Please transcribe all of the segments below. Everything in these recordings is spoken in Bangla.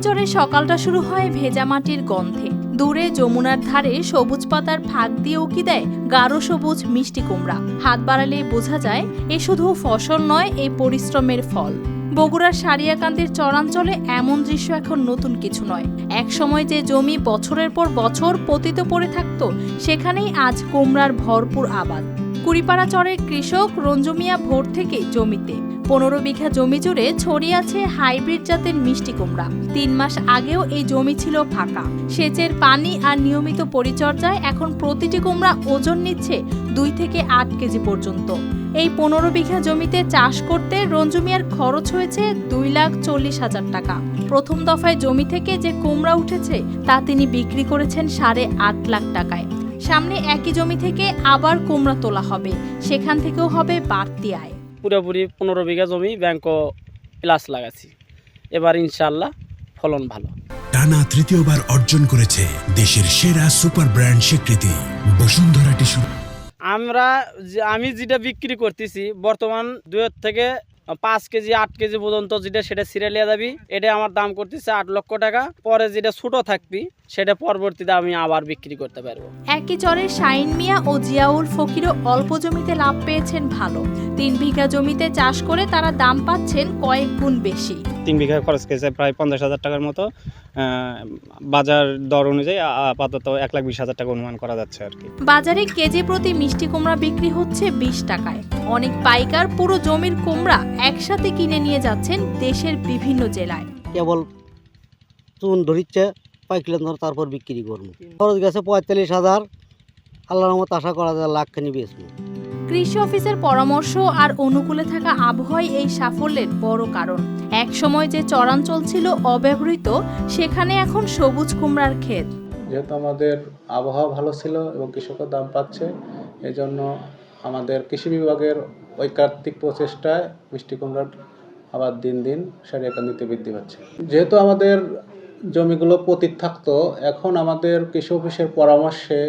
চরে সকালটা শুরু হয় ভেজা মাটির গন্ধে। দূরে যমুনার ধারে সবুজ পাতার ফাঁক দিয়ে উকি দেয় গাঢ় সবুজ মিষ্টি কুমড়া। হাত বাড়ালে বোঝা যায় এ শুধু ফসল নয়, এই পরিশ্রমের ফল। বগুড়ার সারিয়াকান্দির চরাঞ্চলে এমন দৃশ্য এখন নতুন কিছু নয়। একসময় যে জমি বছরের পর বছর পতিত পড়ে থাকত, সেখানেই আজ কুমড়ার ভরপুর আবাদ। কুড়িপাড়া চরের কৃষক রঞ্জু মিয়া ভোর থেকে জমিতে। 15 বিঘা জমি জুড়ে ছড়িয়ে আছে হাইব্রিড জাতের মিষ্টি কুমড়া। 3 মাস আগেও এই জমি ছিল ফাঁকা। সেচের পানি আর নিয়মিত পরিচর্যায় এখন প্রতিটি কুমড়া ওজন নিচ্ছে 2 থেকে 8 কেজি পর্যন্ত। এই 15 বিঘা জমিতে চাষ করতে রঞ্জু মিয়ার খরচ হয়েছে 2,40,000 টাকা। প্রথম দফায় জমি থেকে যে কুমড়া উঠেছে তা তিনি বিক্রি করেছেন 8.5 লাখ টাকায়। সামনে একই জমি থেকে আবার কুমড়া তোলা হবে, সেখান থেকেও হবে বাড়তি আয়। পুরোপুরি 15 বিঘা জমি ব্যাংকো প্লাস লাগাচ্ছি, এবার ইনশাআল্লাহ ফলন ভালো। টানা তৃতীয়বার অর্জন করেছে দেশের সেরা সুপার ব্র্যান্ড স্বীকৃতি বসুন্ধরা টিস্যু। আমি যেটা বিক্রি করতেছি বর্তমান 2 থেকে 5 কেজি 8 কেজি পর্যন্ত সেটা সিরিয়ালিয়া যাবি, এটা আমার দাম করতেছে 8 লক্ষ টাকা। পরে যেটা ছোট থাকবি সেটা পরবর্তীতে আমি আবার বিক্রি করতে পারবো। একই চরের শাইন মিয়া ও জিয়াউল ফকিরও অল্প জমিতে লাভ পেয়েছেন ভালো। 3 বিঘা জমিতে চাষ করে তারা দাম পাচ্ছেন কয়েক গুণ বেশি। 3 বিঘা খরচ গেছে প্রায় 50,000 টাকার মতো। বাজার দর অনুযায়ী আপাতত 1,20,000 টাকা অনুমান করা যাচ্ছে আর কি। বাজারে কেজি প্রতি মিষ্টি কুমড়া বিক্রি হচ্ছে 20 টাকায়। অনেক পাইকার পুরো জমির কুমড়া একসাথে কিনে নিয়ে যাচ্ছেন দেশের বিভিন্ন জেলায়। কেবল চুন ধরিচ্ছে পাইকিলেন ধর, তারপর বিক্রি করবো। খরচ গেছে 45,000। আল্লাহর রহমত আশা করা যায় লাখখানি বেচবো। কৃষি অফিসের পরামর্শ আর অনুকূলে থাকা আবহাওয়াই এই সাফল্যের বড় কারণ। এক সময় যে চরাঞ্চল ছিল অব্যবহৃত, সেখানে এখন সবুজ কুমড়ার ক্ষেত। যেহেতু আমাদের আবহাওয়া ভালো ছিল এবং কৃষকের দাম পাচ্ছে, এই জন্য আমাদের কৃষি বিভাগের ঐকান্তিক প্রচেষ্টায় মিষ্টি কুমড়ার আবার দিন দিন সারিয়াকান্দিতে বৃদ্ধি পাচ্ছে। যেহেতু আমাদের জমিগুলো পতিত থাকতো, এখন আমাদের কৃষি অফিসের পরামর্শে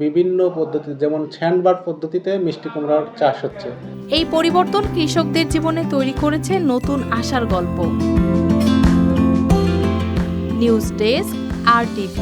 বিভিন্ন পদ্ধতি, যেমন স্যান্ডবার পদ্ধতিতে মিষ্টি কুমড়ার চাষ হচ্ছে। এই পরিবর্তন কৃষকদের জীবনে তৈরি করেছে নতুন আশার গল্প। News desk, RTV।